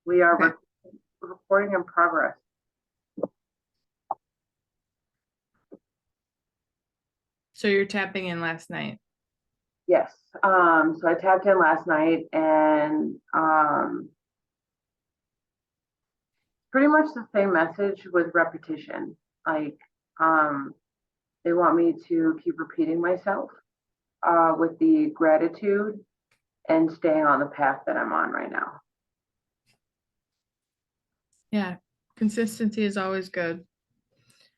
We are Okay. recording in progress. So you're tapping in last night. Yes. So I tapped in last night and pretty much the same message with repetition. Like, um, they want me to keep repeating myself with the gratitude and staying on the path that I'm on right now. Yeah. Consistency is always good.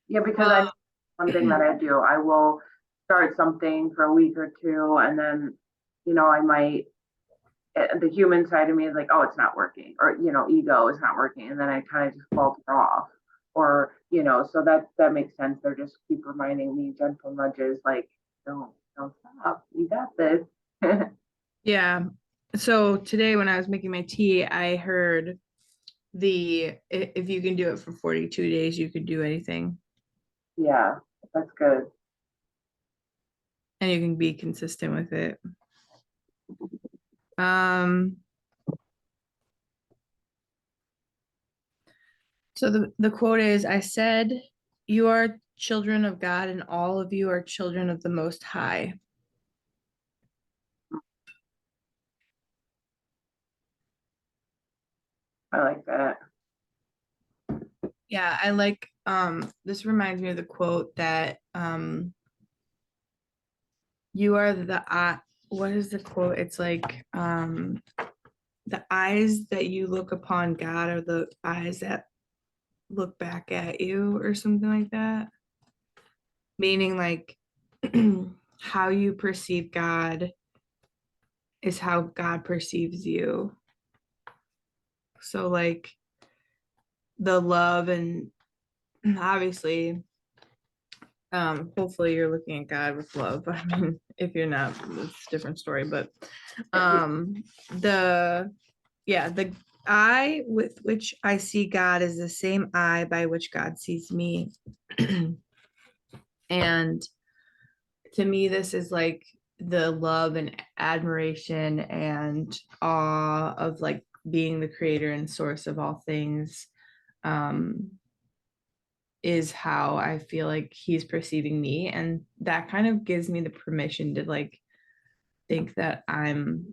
Yeah, because I Um, one thing that I do, I will start something for a week or two, and then, I might the human side of me is like, oh, it's not working, or ego is not working, and then I kind of just falter off, or so that makes sense. They're just keep reminding me gentle nudges, like don't stop, you got this. yeah. So today when I was making my tea, I heard if you can do it for 42 days, you could do anything Yeah, that's good. and you can be consistent with it. Um, so the quote is, I said, you are children of God and all of you are children of the Most High. I like that. Yeah, I like this reminds me of the quote that you are the eye. What is the quote? It's like the eyes that you look upon God are the eyes that look back at you or something like that. Meaning like how you perceive God is how God perceives you. So like the love and obviously hopefully you're looking at God with love. I mean, if you're not, it's a different story. But um the yeah, the eye with which I see God is the same eye by which God sees me. And to me, this is like the love and admiration and awe of like being the creator and source of all things. Um, is how I feel like he's perceiving me. And that kind of gives me the permission to like think that I'm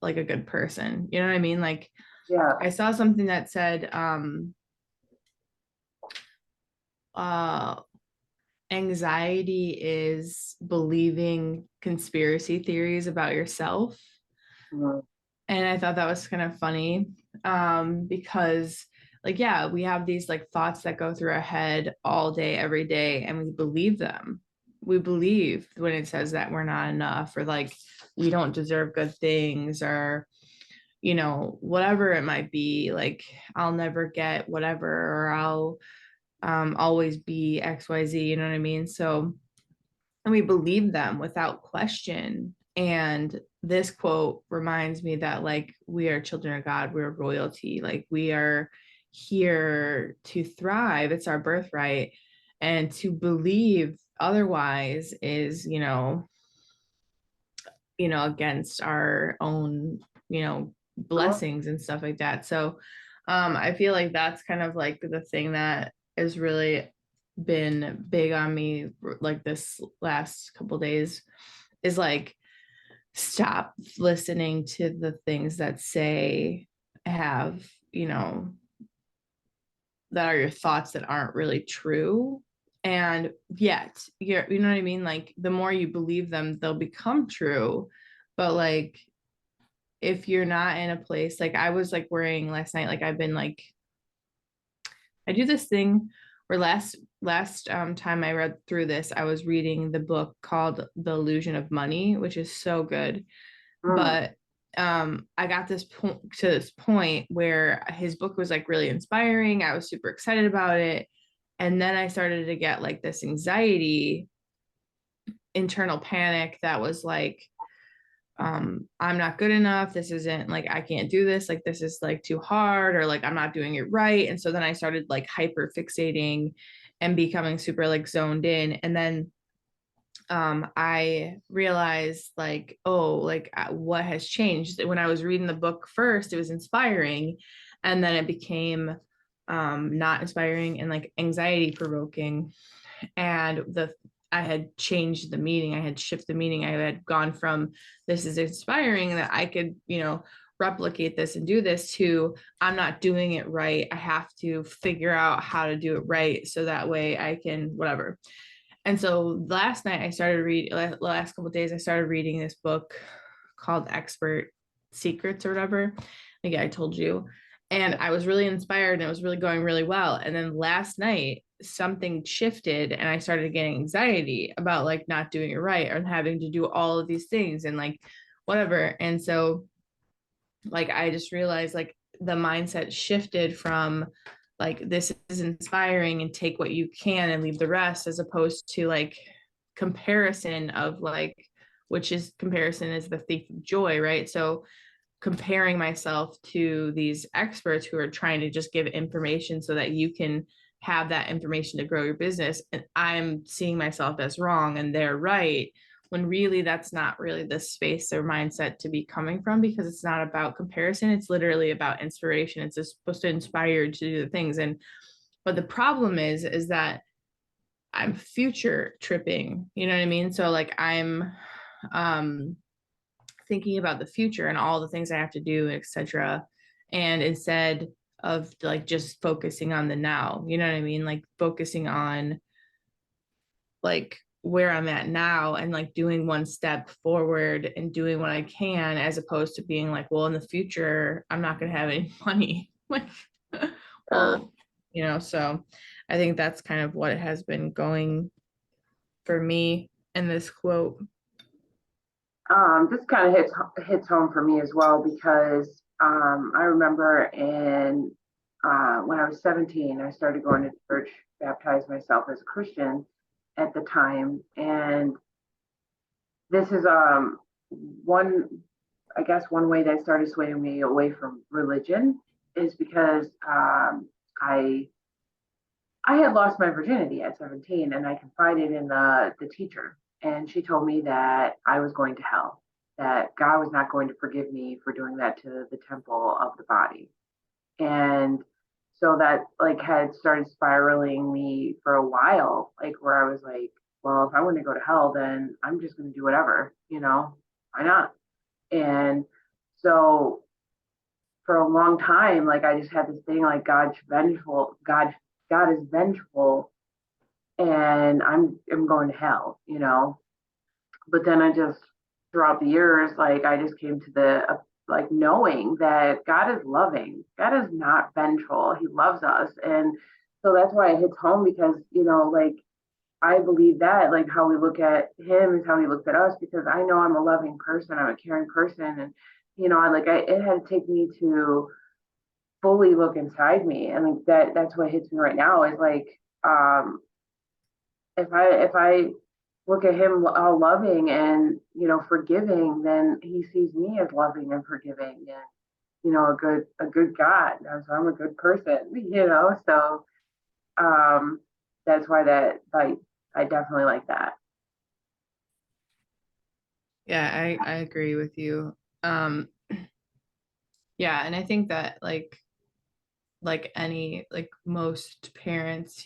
like a good person. You know what I mean? Like Yeah. I saw something that said uh anxiety is believing conspiracy theories about yourself. Mhm. And I thought that was kind of funny because like yeah, we have these like thoughts that go through our head all day every day and we believe them. We believe when it says that we're not enough or like we don't deserve good things or whatever it might be, like I'll never get whatever or I'll always be XYZ, you know what I mean? So and we believe them without question. And this quote reminds me that like we are children of God, we're royalty, like we are here to thrive. It's our birthright. And to believe otherwise is, against our own, Uh-huh. blessings and stuff like that. So I feel like that's kind of like the thing that has really been big on me like this last couple days is like stop listening to the things that say have, that are your thoughts that aren't really true. And yet, you know what I mean? Like the more you believe them, they'll become true. But like if you're not in a place like I was like worrying last night, like I've been like I do this thing where last time I read through this, I was reading the book called The Illusion of Money, which is so good. Mm. But I got this point to this point where his book was like really inspiring. I was super excited about it. And then I started to get like this anxiety, internal panic that was like, I'm not good enough. This isn't like I can't do this. Like this is like too hard, or like I'm not doing it right. And so then I started like hyper fixating and becoming super like zoned in. And then I realized like, oh, like what has changed? When I was reading the book first, it was inspiring. And then it became not inspiring and like anxiety provoking. And I had changed the meaning. I had shifted the meaning. I had gone from this is inspiring that I could, replicate this and do this to I'm not doing it right. I have to figure out how to do it right so that way I can whatever. And so last night I started reading, last couple of days I started reading this book called Expert Secrets or whatever. Like I told you. And I was really inspired and it was really going really well. And then last night something shifted and I started getting anxiety about like not doing it right or having to do all of these things and like whatever. And so like I just realized like the mindset shifted from like this is inspiring and take what you can and leave the rest, as opposed to like comparison of like, which is comparison is the thief of joy, right? So comparing myself to these experts who are trying to just give information so that you can have that information to grow your business, and I'm seeing myself as wrong and they're right, when really that's not really the space or mindset to be coming from, because it's not about comparison, it's literally about inspiration. It's just supposed to inspire you to do the things. And but the problem is that I'm future tripping, you know what I mean? So like I'm um thinking about the future and all the things I have to do, etc. And instead of like just focusing on the now, you know what I mean? Like focusing on like where I'm at now and like doing one step forward and doing what I can, as opposed to being like, well, in the future, I'm not going to have any money. Like, well, so I think that's kind of what has been going for me in this quote. This kind of hits home for me as well because I remember in when I was 17, I started going to church, baptized myself as a Christian at the time, and this is one, I guess one way that started swaying me away from religion is because I had lost my virginity at 17 and I confided in the teacher. And she told me that I was going to hell, that God was not going to forgive me for doing that to the temple of the body. And so that like had started spiraling me for a while, like where I was like, well, if I want to go to hell, then I'm just going to do whatever, why not? And so for a long time, like I just had this thing like God's vengeful, God is vengeful and I'm going to hell, But then I just throughout the years, like I just came to the like knowing that God is loving. God is not vengeful. He loves us. And so that's why it hits home because, like I believe that like how we look at him is how he looks at us because I know I'm a loving person, I'm a caring person. And, it had to take me to fully look inside me. And like that's what hits me right now is like, if I look at him all loving and forgiving, then he sees me as loving and forgiving and a good God. So I'm a good person, So that's why that like I definitely like that. Yeah, I agree with you. Um, yeah, and I think that like any like most parents,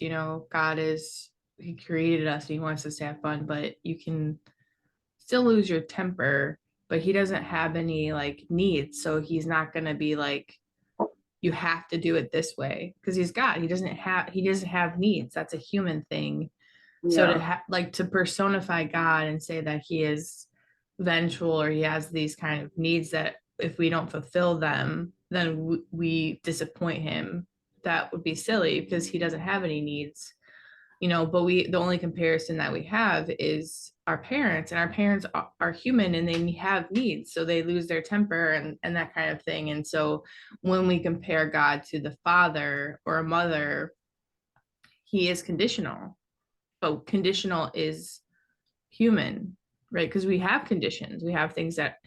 God is he created us and he wants us to have fun, but you can still lose your temper, but he doesn't have any like needs. So he's not gonna be like, you have to do it this way because he's God. He doesn't have needs. That's a human thing. So to Yeah, like to personify God and say that he is vengeful or he has these kind of needs that if we don't fulfill them, then we disappoint him. That would be silly because he doesn't have any needs, but the only comparison that we have is our parents, and our parents are human and they have needs, so they lose their temper and that kind of thing. And so when we compare God to the father or a mother, he is conditional, but conditional is human, right? Because we have conditions, we have things that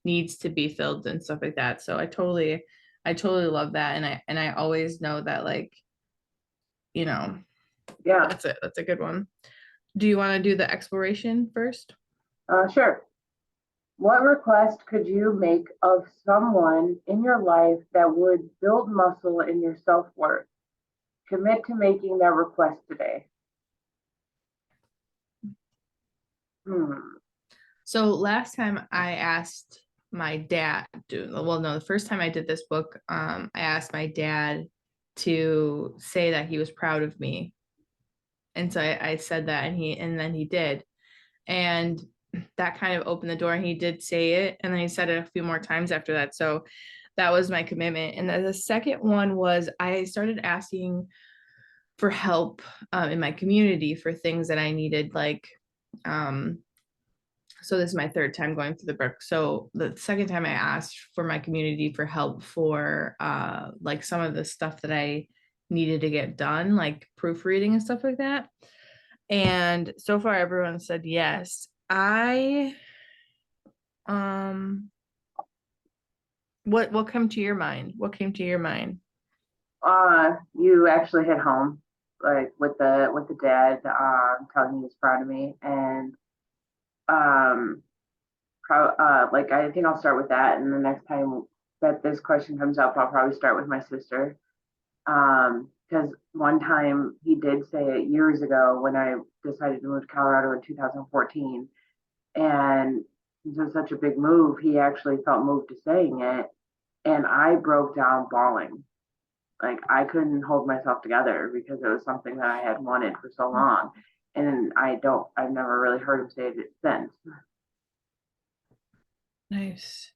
needs to be filled and stuff like that. So I totally love that. And I always know that like, you know, yeah, that's a good one. Do you want to do the exploration first? sure. What request could you make of someone in your life that would build muscle in your self-worth? Commit to making that request today. Hmm. So last time I asked my dad, well, no, the first time I did this book, I asked my dad to say that he was proud of me. And so I said that and then he did. And that kind of opened the door and he did say it. And then he said it a few more times after that. So that was my commitment. And then the second one was I started asking for help in my community for things that I needed, like so this is my third time going through the book. So the second time I asked for my community for help for like some of the stuff that I needed to get done, like proofreading and stuff like that. And so far everyone said yes. I um what come to your mind? What came to your mind? You actually hit home, like with the dad telling me he's proud of me, and um, like I think I'll start with that, and the next time that this question comes up, I'll probably start with my sister. Because one time he did say it years ago when I decided to move to Colorado in 2014, and it was such a big move. He actually felt moved to saying it, and I broke down bawling. Like I couldn't hold myself together because it was something that I had wanted for so long, and I've never really heard him say it since. Nice.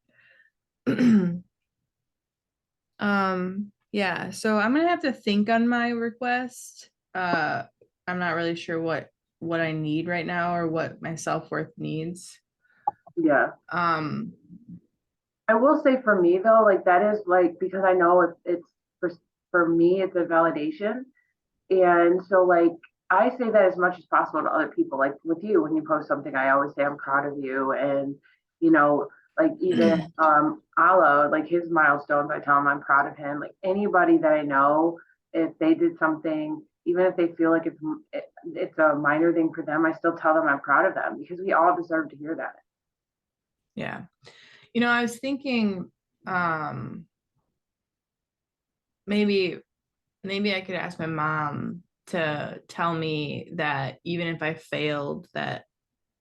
Yeah, so I'm gonna have to think on my request. I'm not really sure what I need right now or what my self-worth needs. Yeah, Um, I will say for me though, like that is like because I know it's for me it's a validation. And so like I say that as much as possible to other people. Like with you, when you post something, I always say I'm proud of you. And you know, like even Allah, like his milestones, I tell him I'm proud of him. Like anybody that I know, if they did something, even if they feel like it's a minor thing for them, I still tell them I'm proud of them because we all deserve to hear that. yeah. I was thinking um maybe maybe I could ask my mom to tell me that even if I failed, that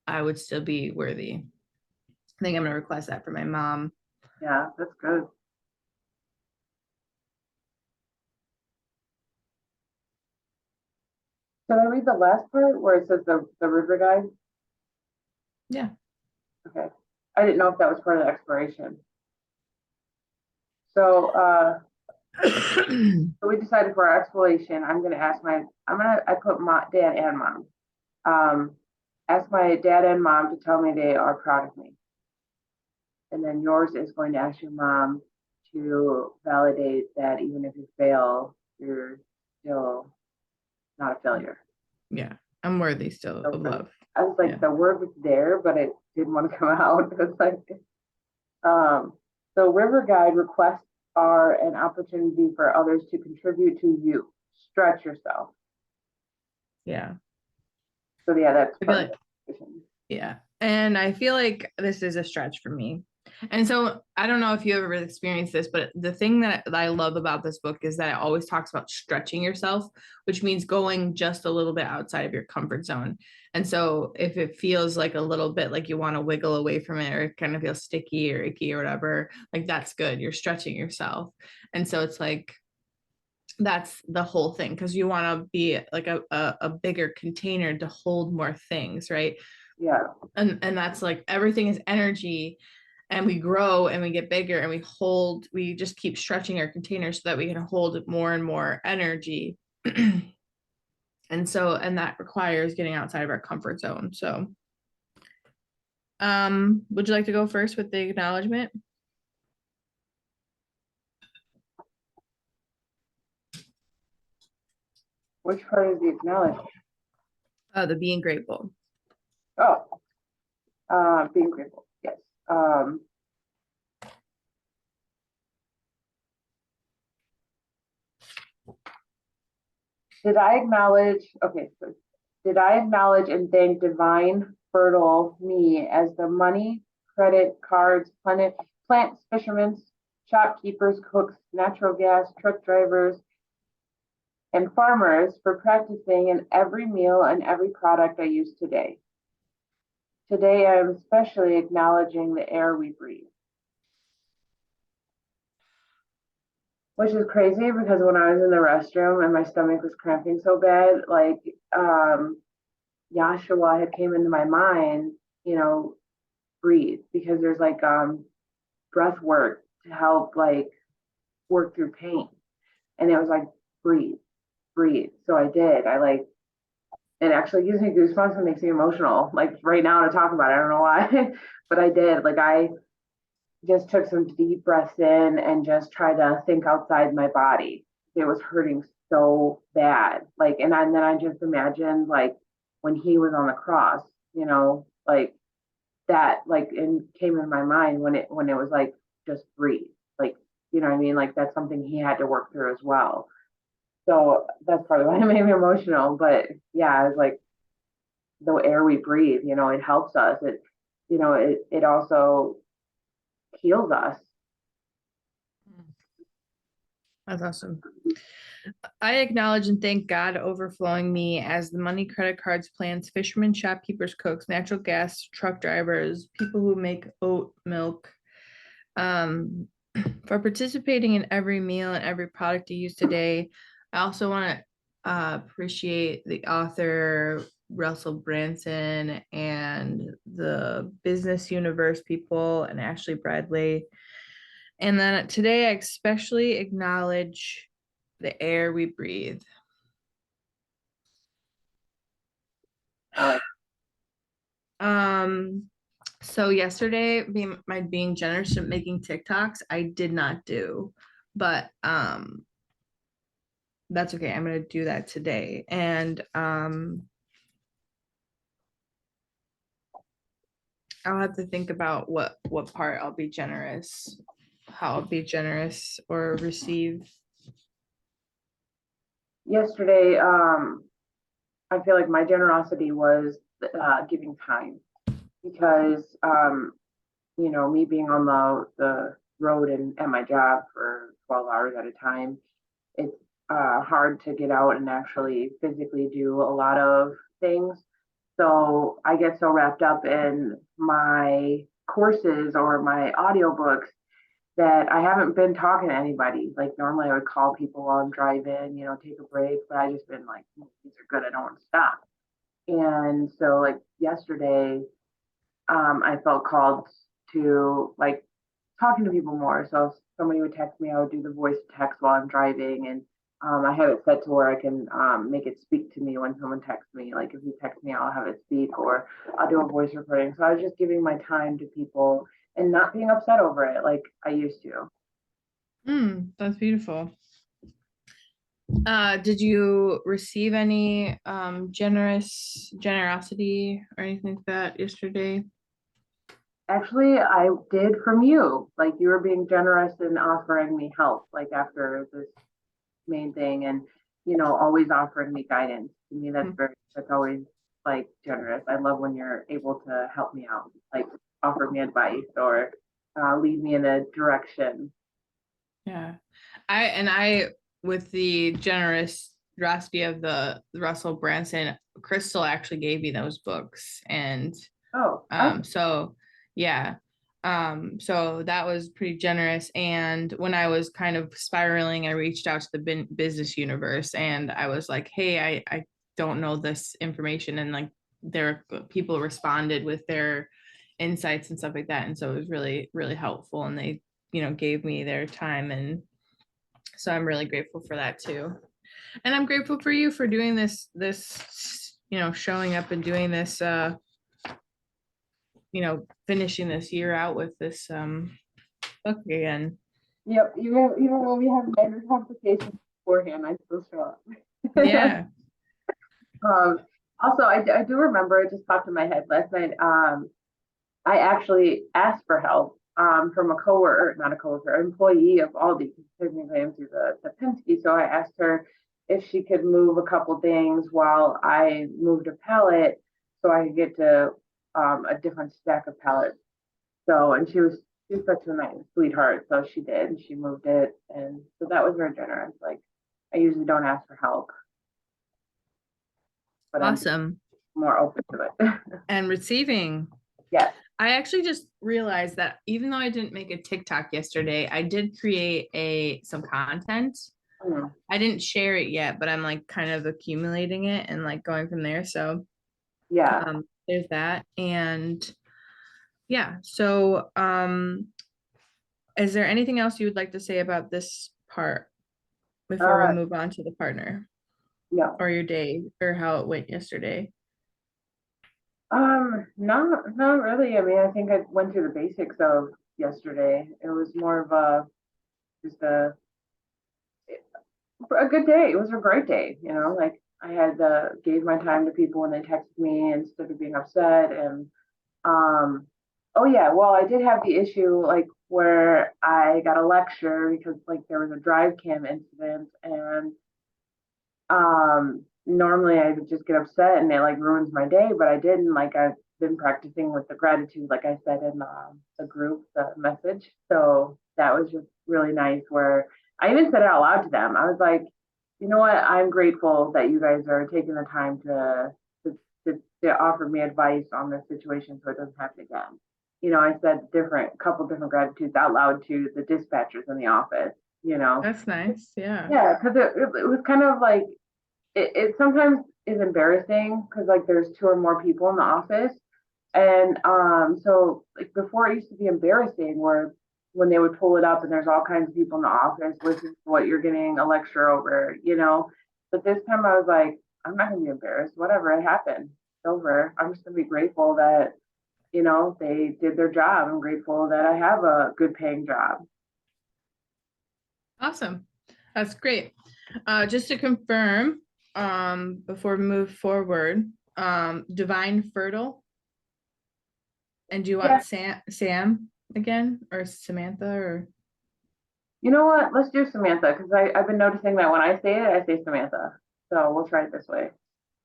I would still be worthy. I think I'm gonna request that for my mom. Yeah, that's good. Can I read the last part where it says the river guide? Yeah. Okay. I didn't know if that was part of the exploration. So so we decided for our exploration, I put my dad and mom. Um, ask my dad and mom to tell me they are proud of me. And then yours is going to ask your mom to validate that even if you fail, you're still not a failure. Yeah, I'm worthy still So of love. I was Yeah. like, the word was there, but it didn't want to come out. It was like, um, so river guide requests are an opportunity for others to contribute to you. Stretch yourself. Yeah. So yeah, that's I feel part of like, it. yeah. And I feel like this is a stretch for me. And so I don't know if you ever experienced this, but the thing that I love about this book is that it always talks about stretching yourself, which means going just a little bit outside of your comfort zone. And so if it feels like a little bit like you want to wiggle away from it or it kind of feels sticky or icky or whatever, like that's good. You're stretching yourself. And so it's like that's the whole thing because you want to be like a bigger container to hold more things, right? Yeah, And that's like everything is energy and we grow and we get bigger and we just keep stretching our container so that we can hold more and more energy. And that requires getting outside of our comfort zone. So would you like to go first with the acknowledgement? which part is the acknowledgement? The being grateful. Oh, being grateful. Yes. Um, did I acknowledge? Okay, so did I acknowledge and thank divine fertile me as the money credit cards, plants, fishermen, shopkeepers, cooks, natural gas, truck drivers, and farmers for practicing in every meal and every product I use today. Today, I am especially acknowledging the air we breathe. Which is crazy because when I was in the restroom and my stomach was cramping so bad, like Yahshua had came into my mind, you know, breathe, because there's like breath work to help like work through pain. And it was like breathe, breathe. So I did. I like it actually gives me goosebumps and makes me emotional. Like right now to talk about it. I don't know why, but I did. Like I just took some deep breaths in and just tried to think outside my body. It was hurting so bad. Like, and then I just imagined like when he was on the cross, you know, like that, like, and came in my mind when it was like, just breathe. Like, you know what I mean? Like that's something he had to work through as well. So that's probably why it made me emotional. But yeah, it's like the air we breathe, you know, it helps us. It also heals us. That's awesome. I acknowledge and thank God overflowing me as the money, credit cards, plants, fishermen, shopkeepers, cooks, natural gas, truck drivers, people who make oat milk, for participating in every meal and every product you use today. I also want to appreciate the author Russell Branson and the business universe people and Ashley Bradley. And then today, I especially acknowledge the air we breathe. Uh, So yesterday, being generous and making TikToks, I did not do, but that's okay. I'm gonna do that today. And I'll have to think about what part I'll be generous, how I'll be generous or receive. Yesterday, I feel like my generosity was giving time because, you know, me being on the road and at my job for 12 hours at a time, it's hard to get out and actually physically do a lot of things. So I get so wrapped up in my courses or my audiobooks that I haven't been talking to anybody. Like normally I would call people while I'm driving, you know, take a break, but I just been like, these are good. I don't want to stop. And so like yesterday, I felt called to like talking to people more. So if somebody would text me, I would do the voice text while I'm driving. And I have it set to where I can make it speak to me when someone texts me. Like if you text me, I'll have it speak, or I'll do a voice recording. So I was just giving my time to people and not being upset over it like I used to. That's beautiful. Did you receive any generosity or anything like that yesterday? Actually, I did from you. Like you were being generous in offering me help, like after this main thing, and you know, always offering me guidance. To me, that's always like generous. I love when you're able to help me out, like offer me advice or lead me in a direction. Yeah. I with the generosity of the Russell Branson, Crystal actually gave me those books. And Oh, I, so yeah. So that was pretty generous. And when I was kind of spiraling, I reached out to the business universe and I was like, hey, I don't know this information. And like there people responded with their insights and stuff like that. And so it was really, really helpful. And they, gave me their time. And so I'm really grateful for that too. And I'm grateful for you for doing this, showing up and doing this, finishing this year out with this book again. yep. Even when we have minor complications beforehand, I still show up. Yeah. um, Also, I do remember it just popped in my head last night. I actually asked for help from a coworker, not a coworker, an employee of Aldi. Technically, I'm through the Penske, so I asked her if she could move a couple things while I moved a pallet, so I could get to a different stack of pallets. So, and she's such a nice sweetheart. So she did, and she moved it. And so that was very generous. Like, I usually don't ask for help, but I'm Awesome. more open to it. And receiving. Yes. I actually just realized that even though I didn't make a TikTok yesterday, I did create some content. Mm. I didn't share it yet, but I'm like kind of accumulating it and like going from there. So Yeah. there's that. And yeah, so is there anything else you would like to say about this part before we Uh, move on to the partner no. or your day or how it went yesterday? Not really. I mean, I think I went through the basics of yesterday. It was more of just a good day. It was a great day, you know, like I had gave my time to people when they texted me instead of being upset. And oh yeah, well, I did have the issue like where I got a lecture because like there was a drive cam incident. And normally I would just get upset and it like ruins my day, but I didn't. Like I've been practicing with the gratitude, like I said in the group, the message. So that was just really nice. Where I even said it out loud to them. I was like, you know what? I'm grateful that you guys are taking the time to offer me advice on this situation so it doesn't happen again. You know, I said couple different gratitudes out loud to the dispatchers in the office. You know, That's nice. Yeah. yeah, because it was kind of like it sometimes is embarrassing because like there's two or more people in the office. And so like before it used to be embarrassing where when they would pull it up and there's all kinds of people in the office listening to what you're getting a lecture over, you know. But this time I was like, I'm not gonna be embarrassed. Whatever, it happened. It's over. I'm just gonna be grateful that, you know, they did their job. I'm grateful that I have a good paying job. Awesome. That's great. Just to confirm, before we move forward, Divine Fertile. And do you Yeah. want Sam again or Samantha or? You know what? Let's do Samantha because I've been noticing that when I say it, I say Samantha. So we'll try it this way.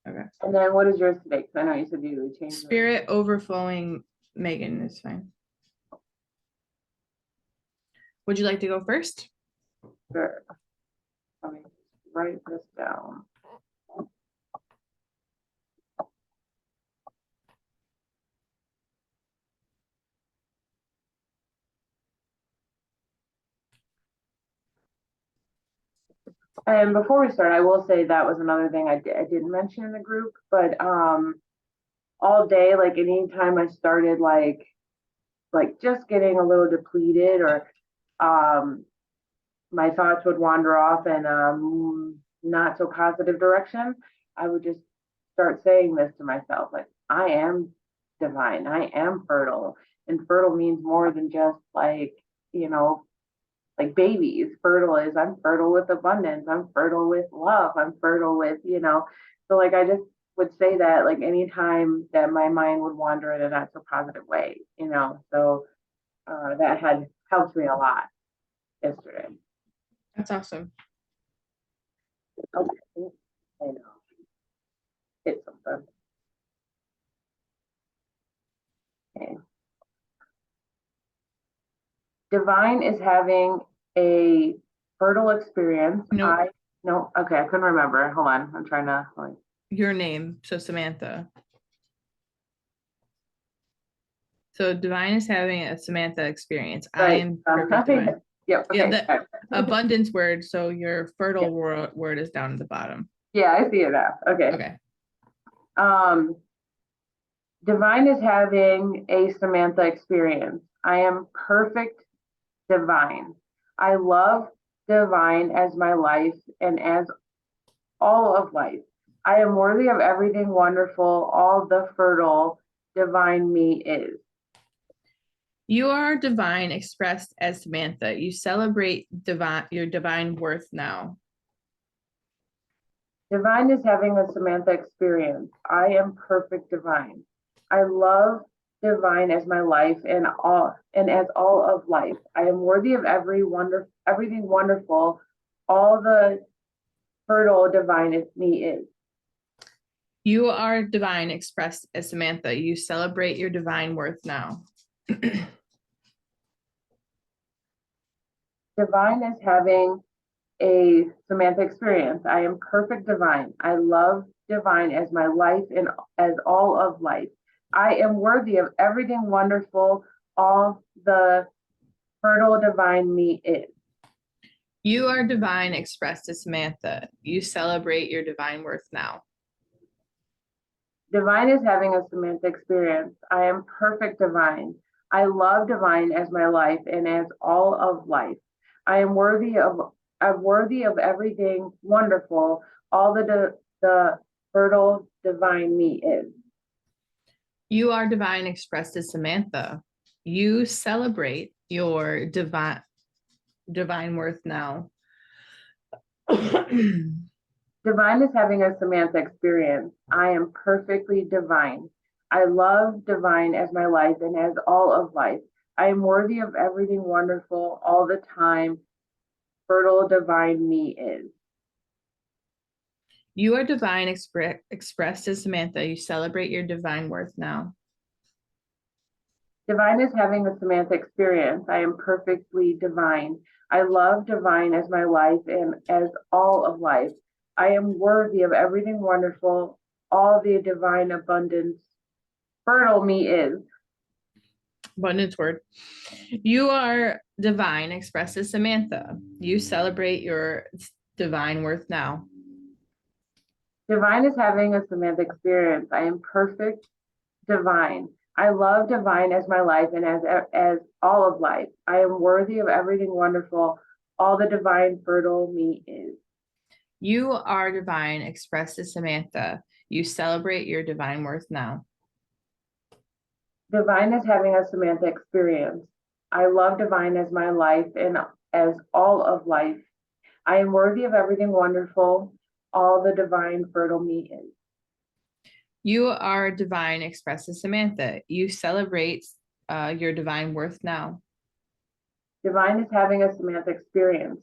Okay. And then what is yours today? Because I know you said you changed it. Spirit Overflowing Megan is fine. Would you like to go first? Sure. Let me write this down. And before we start, I will say that was another thing I didn't mention in the group, but all day, like anytime I started like just getting a little depleted or um my thoughts would wander off in not so positive direction, I would just start saying this to myself, like I am divine, I am fertile, and fertile means more than just like, you know, like babies. Fertile is I'm fertile with abundance, I'm fertile with love, I'm fertile with, you know. So like I just would say that like anytime that my mind would wander in a not so positive way, you know. So that had helped me a lot yesterday. That's awesome. Okay. I know. Hit something. Okay. Divine is having a fertile experience. No, No, okay, I couldn't remember. Hold on. I'm trying to like your name. So Samantha. So Divine is having a Samantha experience. I right. am perfect Divine. Yep, Yeah, okay. the abundance word. So your Yeah. fertile word is down at the bottom. Yeah, I see it now. Okay. Okay. Um, Divine is having a Samantha experience. I am perfect divine. I love divine as my life and as all of life. I am worthy of everything wonderful, all the fertile divine me is. You are divine expressed as Samantha. You celebrate your divine worth now. Divine is having a Samantha experience. I am perfect divine. I love divine as my life and as all of life. I am worthy of everything wonderful, all the fertile divine me is. You are divine expressed as Samantha. You celebrate your divine worth now. Divine is having a Samantha experience. I am perfect divine. I love divine as my life and as all of life. I am worthy of everything wonderful, all the fertile divine me is. You are divine expressed to Samantha. You celebrate your divine worth now. Divine is having a Samantha experience. I am perfect divine. I love divine as my life and as all of life. I am worthy of everything wonderful, all the fertile divine me is. You are divine expressed to Samantha. You celebrate your divine worth now. Divine is having a Samantha experience. I am perfectly divine. I love divine as my life and as all of life. I am worthy of everything wonderful all the time. Fertile divine me is. You are divine expressed as Samantha. You celebrate your divine worth now. Divine is having a Samantha experience. I am perfectly divine. I love divine as my life and as all of life. I am worthy of everything wonderful, all the divine abundance. Fertile me is. Abundance word. You are divine expressed as Samantha. You celebrate your divine worth now. Divine is having a Samantha experience. I am perfect divine. I love divine as my life and as all of life. I am worthy of everything wonderful, all the divine fertile me is. You are divine expressed as Samantha. You celebrate your divine worth now. Divine is having a Samantha experience. I love divine as my life and as all of life. I am worthy of everything wonderful, all the divine fertile me is. You are divine expressed as Samantha. You celebrate your divine worth now. Divine is having a Samantha experience.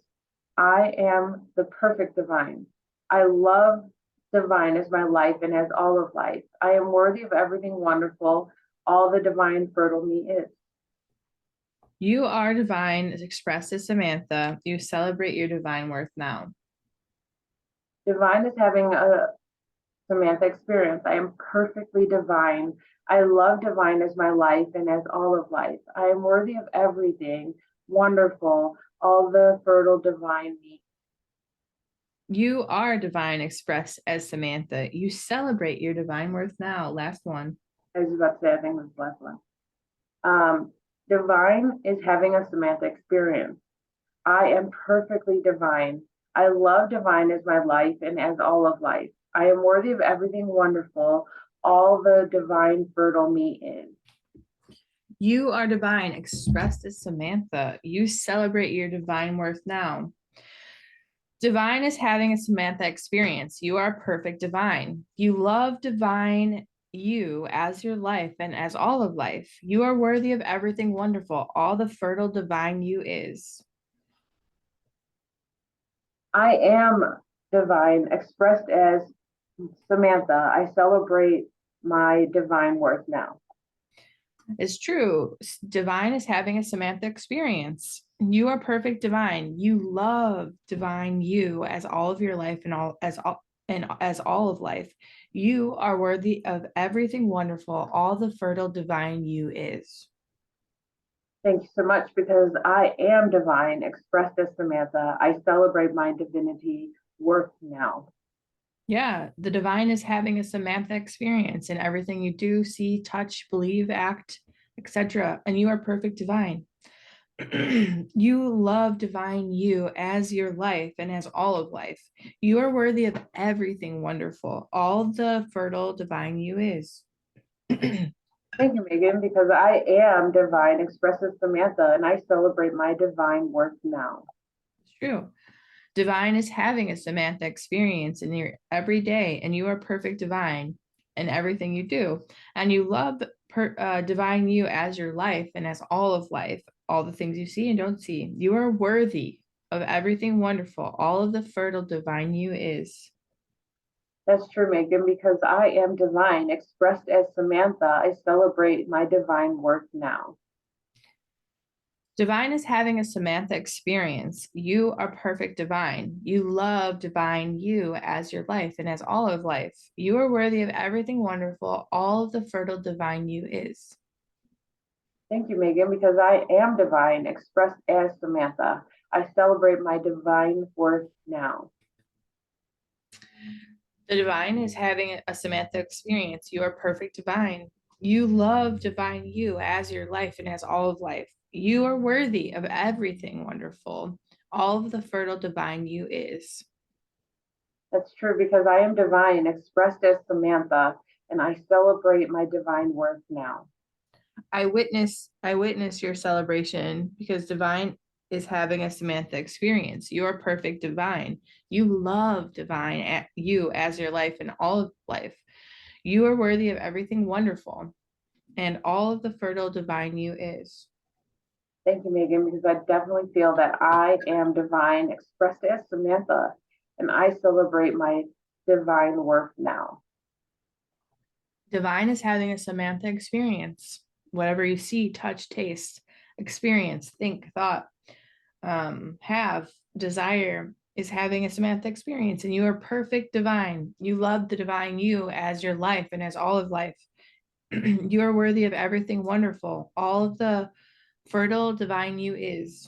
I am the perfect divine. I love divine as my life and as all of life. I am worthy of everything wonderful, all the divine fertile me is. You are divine expressed as Samantha. You celebrate your divine worth now. Divine is having a Samantha experience. I am perfectly divine. I love divine as my life and as all of life. I am worthy of everything wonderful, all the fertile divine me. You are divine expressed as Samantha. You celebrate your divine worth now. Last one. I was about to say, I think this last one. Divine is having a Samantha experience. I am perfectly divine. I love divine as my life and as all of life. I am worthy of everything wonderful, all the divine fertile me is. You are divine expressed as Samantha. You celebrate your divine worth now. Divine is having a Samantha experience. You are perfect divine. You love divine you as your life and as all of life. You are worthy of everything wonderful, all the fertile divine you is. I am divine, expressed as Samantha. I celebrate my divine worth now. It's true. Divine is having a Samantha experience. You are perfect divine. You love divine you as all of your life and as all of life. You are worthy of everything wonderful, all the fertile divine you is. Thank you so much because I am divine, expressed as Samantha. I celebrate my divinity worth now. Yeah, the divine is having a Samantha experience in everything you do, see, touch, believe, act, etc. And you are perfect divine. You love divine you as your life and as all of life. You are worthy of everything wonderful, all the fertile divine you is. Thank you, Megan, because I am divine, expressed as Samantha, and I celebrate my divine worth now. It's true. Divine is having a Samantha experience in your every day, and you are perfect divine in everything you do. And you love divine you as your life and as all of life, all the things you see and don't see. You are worthy of everything wonderful, all of the fertile divine you is. That's true, Megan, because I am divine, expressed as Samantha. I celebrate my divine worth now. Divine is having a Samantha experience. You are perfect divine. You love divine you as your life and as all of life. You are worthy of everything wonderful, all of the fertile divine you is. Thank you, Megan, because I am divine, expressed as Samantha. I celebrate my divine worth now. The divine is having a Samantha experience. You are perfect divine. You love divine you as your life and as all of life. You are worthy of everything wonderful, all of the fertile divine you is. That's true because I am divine, expressed as Samantha, and I celebrate my divine worth now. I witness your celebration because divine is having a Samantha experience. You are perfect divine. You love divine at you as your life and all of life. You are worthy of everything wonderful and all of the fertile divine you is. Thank you, Megan, because I definitely feel that I am divine, expressed as Samantha, and I celebrate my divine worth now. Divine is having a Samantha experience. Whatever you see, touch, taste, experience, think, thought, have, desire is having a Samantha experience, and you are perfect divine. You love the divine you as your life and as all of life. You are worthy of everything wonderful. All of the fertile divine you is.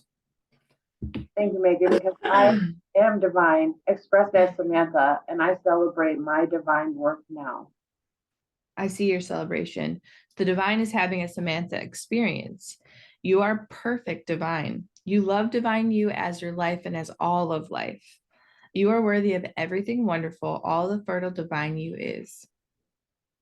Thank you, Megan, because I am divine, expressed as Samantha, and I celebrate my divine worth now. I see your celebration. The divine is having a Samantha experience. You are perfect divine. You love divine you as your life and as all of life. You are worthy of everything wonderful, all the fertile divine you is.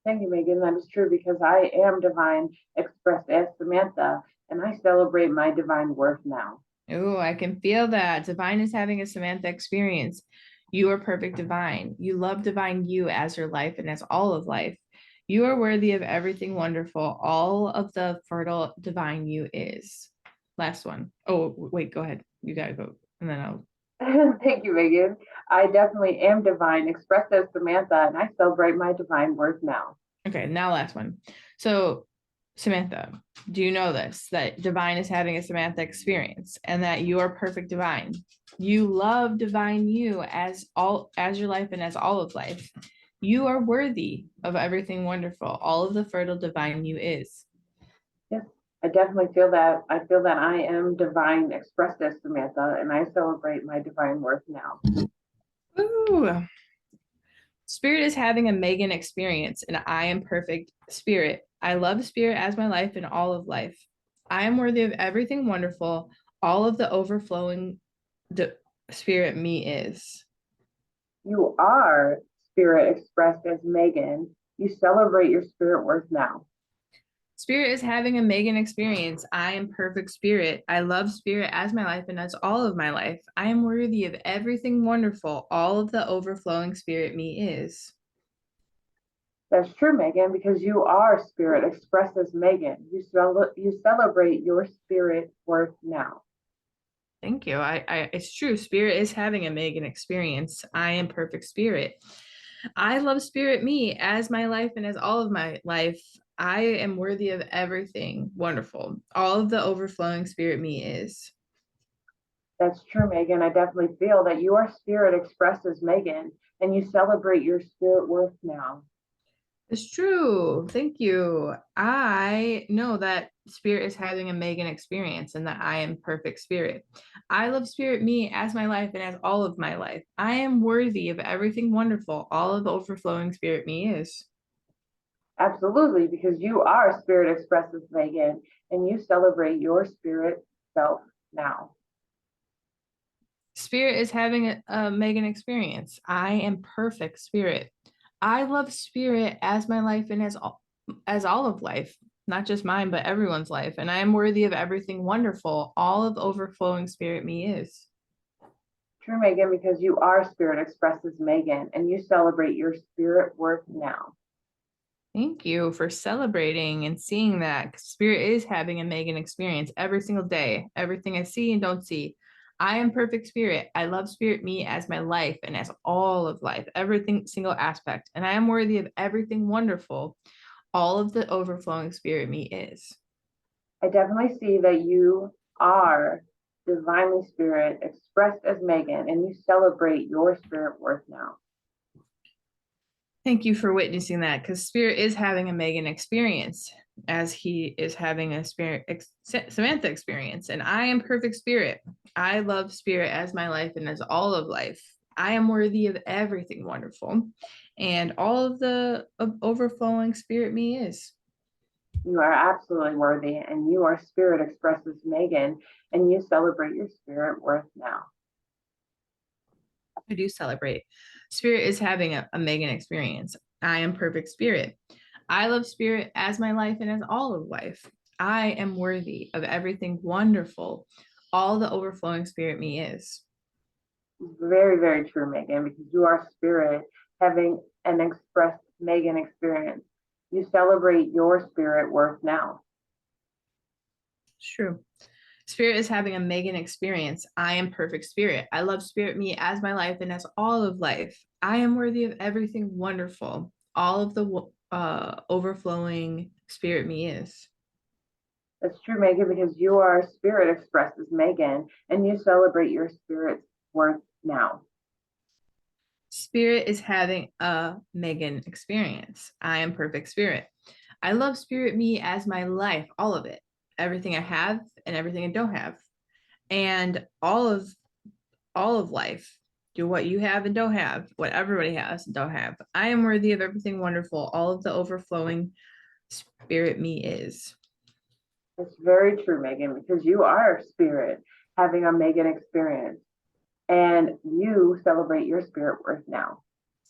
Thank you, Megan. That is true because I am divine, expressed as Samantha, and I celebrate my divine worth now. Oh, I can feel that. Divine is having a Samantha experience. You are perfect divine. You love divine you as your life and as all of life. You are worthy of everything wonderful, all of the fertile divine you is. Last one. Oh, wait, go ahead. You got to go. And then I'll. Thank you, Megan. I definitely am divine, expressed as Samantha, and I celebrate my divine worth now. Okay, now last one. So, Samantha, do you know this? That divine is having a Samantha experience and that you are perfect divine. You love divine you as your life and as all of life. You are worthy of everything wonderful, all of the fertile divine you is. Yes, I definitely feel that. I feel that I am divine, expressed as Samantha, and I celebrate my divine worth now. Ooh. Spirit is having a Megan experience, and I am perfect spirit. I love spirit as my life and all of life. I am worthy of everything wonderful, all of the overflowing the spirit me is. You are spirit expressed as Megan. You celebrate your spirit worth now. Spirit is having a Megan experience. I am perfect spirit. I love spirit as my life and as all of my life. I am worthy of everything wonderful, all of the overflowing spirit me is. That's true, Megan, because you are spirit expressed as Megan. You celebrate your spirit worth now. Thank you. It's true. Spirit is having a Megan experience. I am perfect spirit. I love spirit me as my life and as all of my life. I am worthy of everything wonderful. All of the overflowing spirit me is. That's true, Megan. I definitely feel that you are spirit expressed as Megan, and you celebrate your spirit worth now. It's true. Thank you. I know that spirit is having a Megan experience and that I am perfect spirit. I love spirit me as my life and as all of my life. I am worthy of everything wonderful. All of the overflowing spirit me is. Absolutely, because you are spirit expressed as Megan, and you celebrate your spirit self now. Spirit is having a Megan experience. I am perfect spirit. I love spirit as my life and as all of life, not just mine, but everyone's life. And I am worthy of everything wonderful. All of overflowing spirit me is. True, Megan, because you are spirit expressed as Megan, and you celebrate your spirit worth now. Thank you for celebrating and seeing that spirit is having a Megan experience every single day. Everything I see and don't see. I am perfect spirit. I love spirit me as my life and as all of life, everything single aspect. And I am worthy of everything wonderful. All of the overflowing spirit me is. I definitely see that you are divinely spirit expressed as Megan, and you celebrate your spirit worth now. Thank you for witnessing that, because Spirit is having a Megan experience as he is having a Samantha experience. And I am perfect spirit. I love spirit as my life and as all of life. I am worthy of everything wonderful. And all of the overflowing spirit me is. You are absolutely worthy, and you are spirit expressed as Megan, and you celebrate your spirit worth now. I do celebrate. Spirit is having a Megan experience. I am perfect spirit. I love spirit as my life and as all of life. I am worthy of everything wonderful. All the overflowing spirit me is. Very, very true, Megan, because you are spirit having an expressed Megan experience. You celebrate your spirit worth now. It's true. Spirit is having a Megan experience. I am perfect spirit. I love spirit me as my life and as all of life. I am worthy of everything wonderful. All of the overflowing spirit me is. That's true, Megan, because you are spirit expressed as Megan, and you celebrate your spirit's worth now. Spirit is having a Megan experience. I am perfect spirit. I love spirit me as my life, all of it, everything I have and everything I don't have, and all of life. Do what you have and don't have, what everybody has and don't have. I am worthy of everything wonderful. All of the overflowing spirit me is. It's very true, Megan, because you are spirit having a Megan experience, and you celebrate your spirit worth now.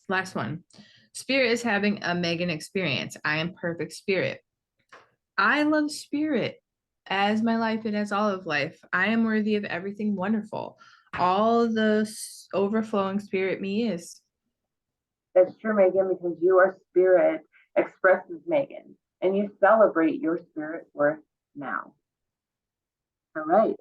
Last one. Spirit is having a Megan experience. I am perfect spirit. I love spirit as my life and as all of life. I am worthy of everything wonderful. All the overflowing spirit me is. That's true, Megan, because you are spirit expressed as Megan, and you celebrate your spirit worth now. All right.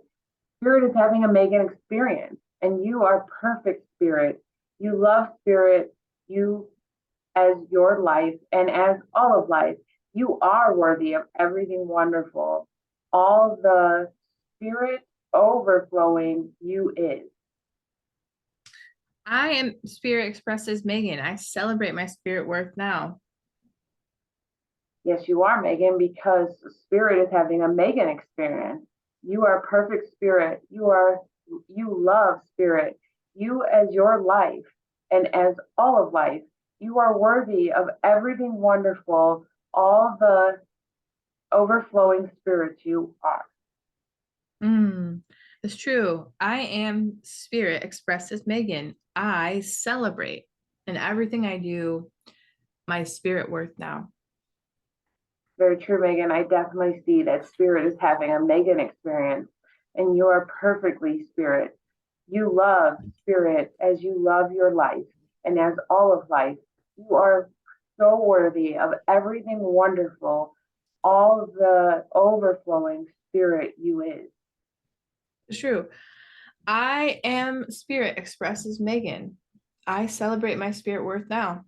Spirit is having a Megan experience, and you are perfect spirit. You love spirit, you as your life and as all of life. You are worthy of everything wonderful. All the spirit overflowing you is. I am spirit expressed as Megan. I celebrate my spirit worth now. Yes, you are, Megan, because spirit is having a Megan experience. You are perfect spirit. You love spirit. You as your life and as all of life, you are worthy of everything wonderful, all the overflowing spirits you are. It's true. I am spirit expressed as Megan. I celebrate in everything I do my spirit worth now. Very true, Megan. I definitely see that spirit is having a Megan experience, and you are perfectly spirit. You love spirit as you love your life and as all of life. You are so worthy of everything wonderful, all the overflowing spirit you is. It's true. I am spirit expressed as Megan. I celebrate my spirit worth now.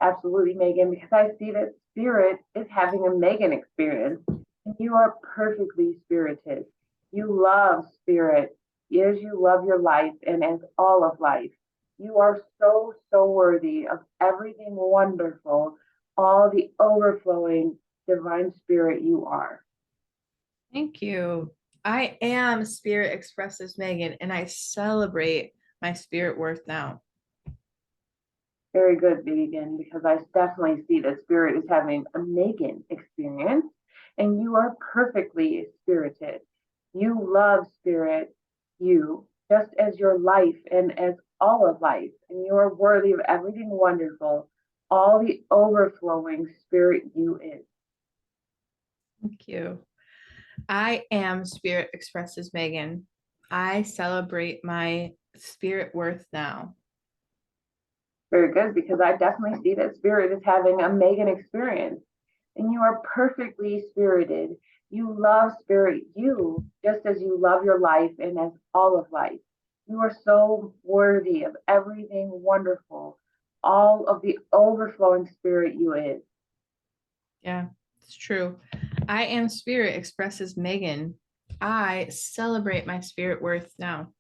Absolutely, Megan, because I see that spirit is having a Megan experience, and you are perfectly spirited. You love spirit as you love your life and as all of life. You are so, so worthy of everything wonderful, all the overflowing divine spirit you are. Thank you. I am spirit expressed as Megan, and I celebrate my spirit worth now. Very good, Megan, because I definitely see that spirit is having a Megan experience, and you are perfectly spirited. You love spirit, you, just as your life and as all of life, and you are worthy of everything wonderful, all the overflowing spirit you is. Thank you. I am spirit expressed as Megan. I celebrate my spirit worth now. Very good, because I definitely see that spirit is having a Megan experience, and you are perfectly spirited. You love spirit, you, just as you love your life and as all of life. You are so worthy of everything wonderful, all of the overflowing spirit you is. Yeah, it's true. I am spirit expressed as Megan. I celebrate my spirit worth now.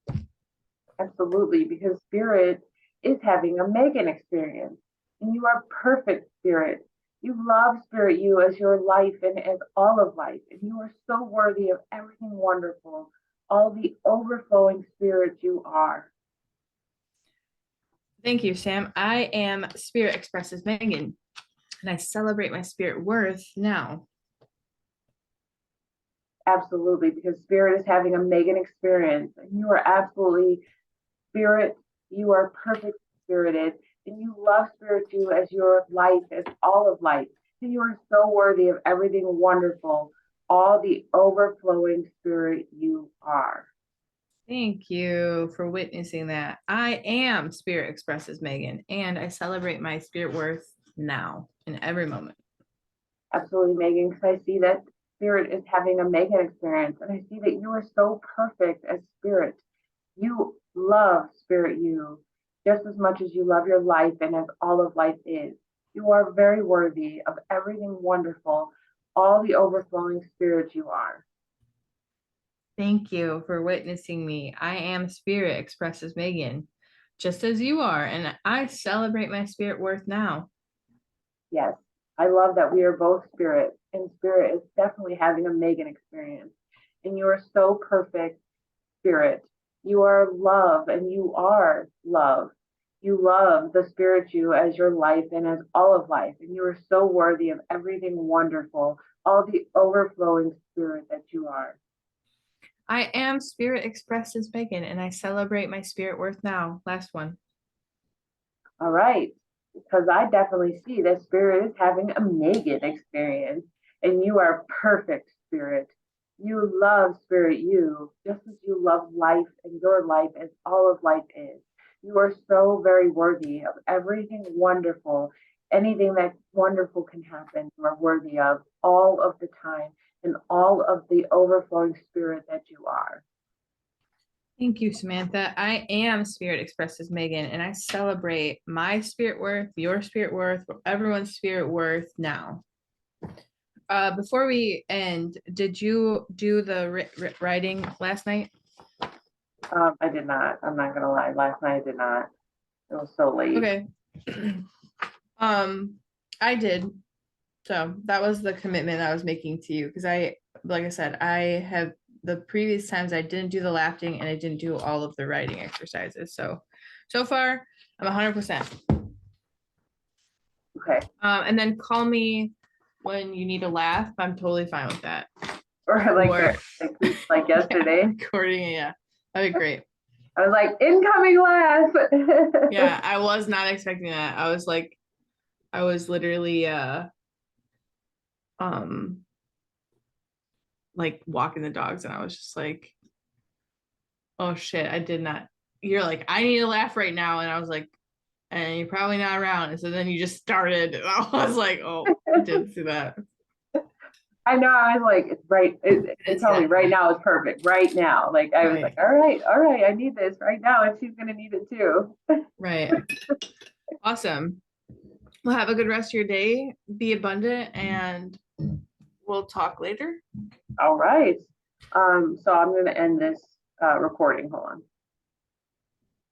Absolutely, because spirit is having a Megan experience, and you are perfect spirit. You love spirit you as your life and as all of life, and you are so worthy of everything wonderful, all the overflowing spirit you are. Thank you, Sam. I am Spirit Expresses Megan, and I celebrate my spirit worth now. Absolutely, because spirit is having a Megan experience, and you are absolutely spirit. You are perfect spirited, and you love spirit you as your life, as all of life. And you are so worthy of everything wonderful, all the overflowing spirit you are. Thank you for witnessing that. I am Spirit Expresses Megan, and I celebrate my spirit worth now in every moment. Absolutely, Megan, because I see that spirit is having a Megan experience, and I see that you are so perfect as spirit. You love spirit you just as much as you love your life and as all of life is. You are very worthy of everything wonderful, all the overflowing spirit you are. Thank you for witnessing me. I am Spirit Expresses Megan, just as you are, and I celebrate my spirit worth now. Yes, I love that we are both spirit, and spirit is definitely having a Megan experience. And you are so perfect, spirit. You are love, and you are love. You love the spirit you as your life and as all of life, and you are so worthy of everything wonderful, all the overflowing spirit that you are. I am Spirit Expresses Megan, and I celebrate my spirit worth now. Last one. All right. Because I definitely see that spirit is having a Megan experience, and you are perfect spirit. You love spirit you just as you love life and your life as all of life is. You are so very worthy of everything wonderful. Anything that wonderful can happen, you are worthy of all of the time and all of the overflowing spirit that you are. Thank you, Samantha. I am Spirit Expresses Megan, and I celebrate my spirit worth, your spirit worth, everyone's spirit worth now. Before we end, did you do the writing last night? I did not. I'm not gonna lie. Last night I did not. It was so late. Okay. I did. So that was the commitment I was making to you because like I said, I have the previous times I didn't do the laughing and I didn't do all of the writing exercises. So far I'm 100%. Okay. And then call me when you need a laugh. I'm totally fine with that. Or Or like yesterday. recording, yeah, that'd be great. I was like, incoming laugh. Yeah, I was not expecting that. I was literally um like walking the dogs and I was just like, oh shit, I did not. You're like, I need to laugh right now. And I was like, and you're probably not around. And so then you just started. And I was like, oh, I did see that. I know. I was like, it's right. It told me right now is perfect. Right now. Like I was Right. like, all right. I need this right now, and she's gonna need it too. Right. Awesome. Well, have a good rest of your day. Be abundant, and we'll talk later. All right. So I'm gonna end this recording. Hold on.